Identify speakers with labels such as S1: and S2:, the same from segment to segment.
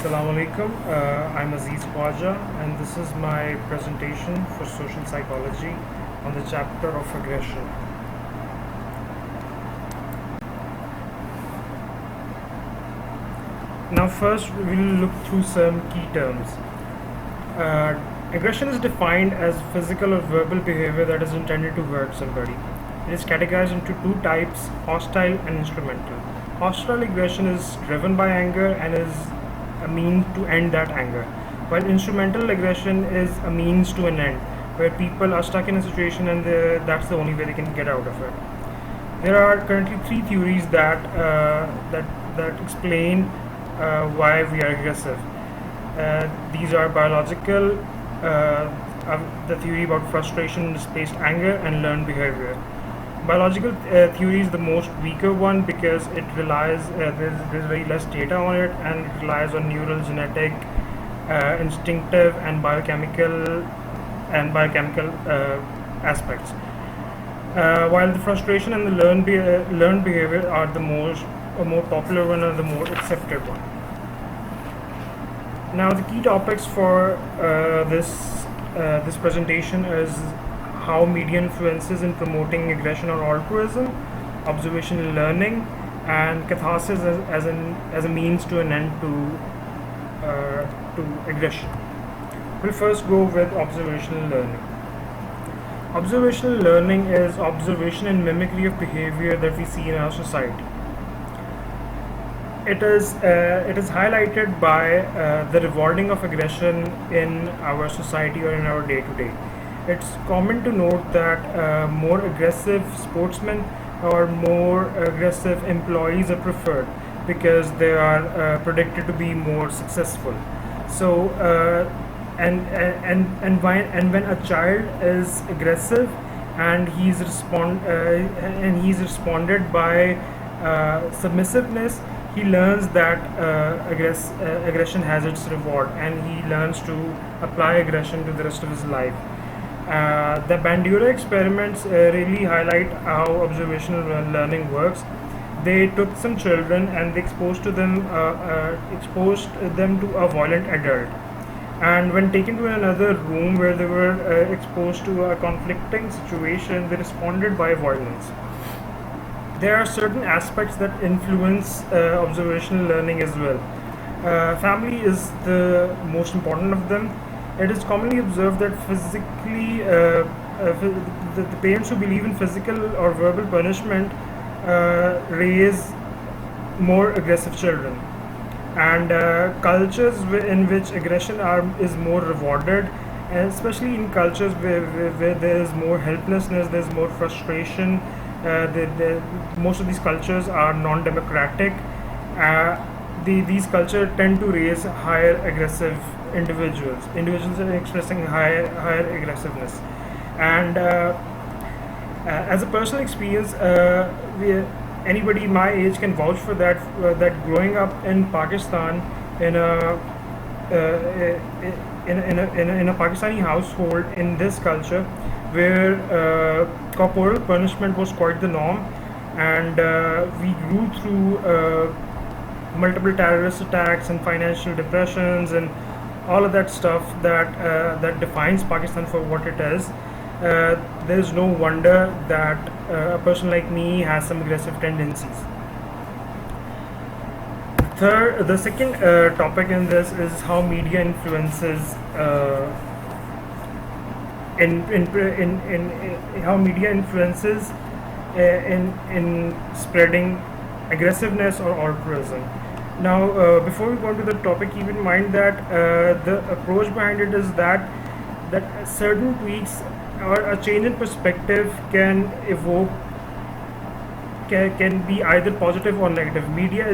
S1: Assalamu alaikum. I'm Aziz Khwaja, and this is my presentation for social psychology on the chapter of aggression. Now, first, we'll look through some key terms. Aggression is defined as physical or verbal behavior that is intended to hurt somebody. It is categorized into two types: hostile and instrumental. Hostile aggression is driven by anger and is a means to end that anger, while instrumental aggression is a means to an end, where people are stuck in a situation and that's the only way they can get out of it. There are currently three theories that explain why we are aggressive. These are biological, the theory about frustration, displaced anger, and learned behavior. Biological theory is the most weaker one because it relies there's very less data on it, and it relies on neural, genetic, instinctive, and biochemical aspects. While the frustration and the learned behavior are the more popular one and the more accepted one. Now, the key topics for this presentation is how media influences in promoting aggression or altruism, observational learning, and catharsis as a means to an end to aggression. We'll first go with observational learning. Observational learning is observation and mimicry of behavior that we see in our society. It is highlighted by the rewarding of aggression in our society or in our day-to-day. It's common to note that more aggressive sportsmen or more aggressive employees are preferred because they are predicted to be more successful. So, and when a child is aggressive and he's responded by submissiveness, he learns that aggression has its reward, and he learns to apply aggression to the rest of his life. The Bandura experiments really highlight how observational learning works. They took some children and they exposed them to a violent adult, and when taken to another room where they were exposed to a conflicting situation, they responded by violence. There are certain aspects that influence observational learning as well. Family is the most important of them. It is commonly observed that the parents who believe in physical or verbal punishment raise more aggressive children. And cultures in which aggression is more rewarded, and especially in cultures where there is more helplessness, there's more frustration. Most of these cultures are non-democratic. These cultures tend to raise higher aggressive individuals are expressing higher aggressiveness. And as a personal experience, anybody my age can vouch for that. That growing up in Pakistan in a Pakistani household in this culture, where corporal punishment was quite the norm, and we grew through multiple terrorist attacks and financial depressions and all of that stuff that defines Pakistan for what it is. There's no wonder that a person like me has some aggressive tendencies. The second topic in this is how media influences in spreading aggressiveness or altruism. Now, before we go into the topic, keep in mind that the approach behind it is that certain tweaks or a change in perspective can be either positive or negative. Media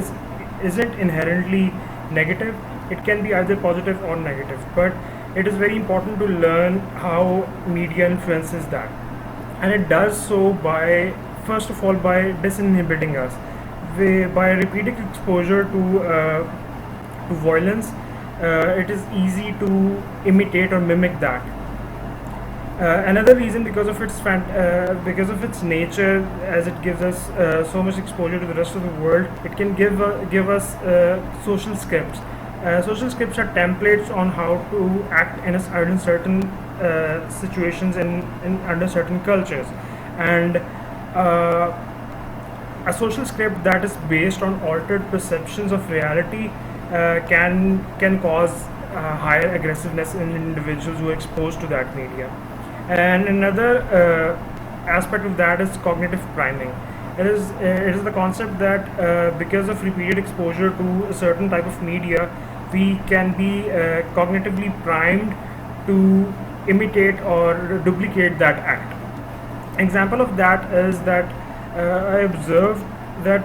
S1: isn't inherently negative. It can be either positive or negative, but it is very important to learn how media influences that, and it does so by, first of all, by disinhibiting us. By repeated exposure to violence, it is easy to imitate or mimic that. Another reason, because of its nature, as it gives us so much exposure to the rest of the world, it can give us social scripts. Social scripts are templates on how to act in certain situations in under certain cultures, and a social script that is based on altered perceptions of reality can cause higher aggressiveness in individuals who are exposed to that media. And another aspect of that is cognitive priming. It is the concept that because of repeated exposure to a certain type of media, we can be cognitively primed to imitate or duplicate that act. Example of that is that I observed that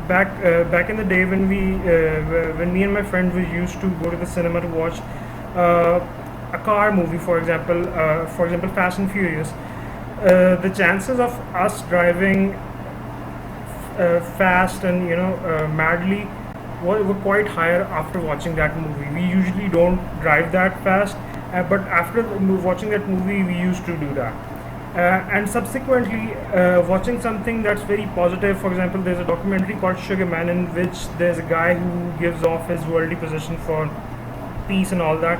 S1: back in the day when me and my friends we used to go to the cinema to watch a car movie, for example Fast and Furious. The chances of us driving fast and madly were quite higher after watching that movie. We usually don't drive that fast, but after watching that movie, we used to do that. And subsequently, watching something that's very positive. For example, there's a documentary called Sugar Man in which there's a guy who gives off his worldly position for peace and all that.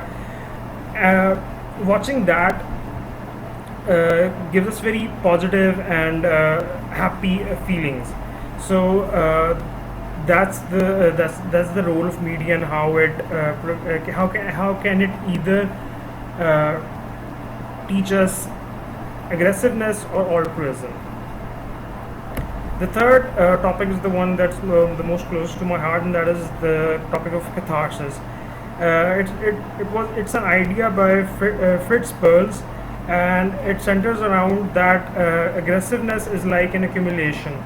S1: Watching that gives us very positive and happy feelings. So that's the role of media and how it how can it either teach us aggressiveness or altruism. The third topic is the one that's the most close to my heart, and that is the topic of catharsis. It's an idea by Fritz Perls, and it centers around that aggressiveness is like an accumulation,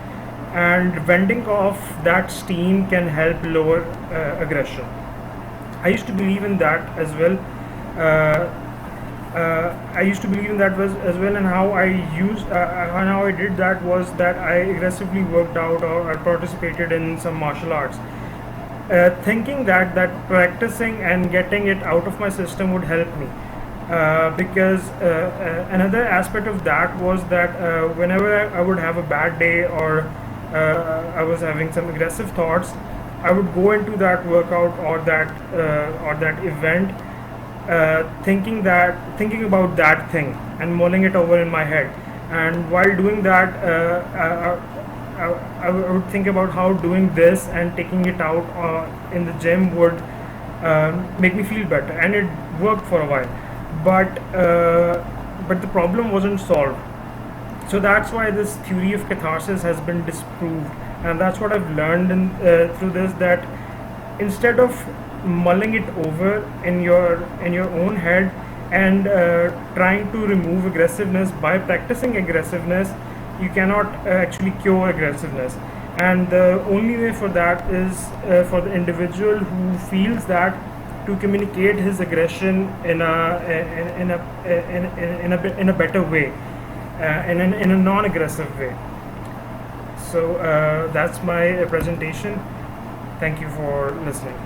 S1: and venting off that steam can help lower aggression. I used to believe in that as well. I used to believe in that as well, and how I did that was that I aggressively worked out or I participated in some martial arts, thinking that practicing and getting it out of my system would help me. Because another aspect of that was that whenever I would have a bad day or I was having some aggressive thoughts, I would go into that workout or that event, thinking about that thing and mulling it over in my head. And while doing that, I would think about how doing this and taking it out in the gym would make me feel better, and it worked for a while. But the problem wasn't solved. So that's why this theory of catharsis has been disproved, and that's what I've learned through this, that instead of mulling it over in your own head and trying to remove aggressiveness by practicing aggressiveness, you cannot actually cure aggressiveness. And the only way for that is for the individual who feels that, to communicate his aggression in a better way, in a non-aggressive way. So that's my presentation. Thank you for listening.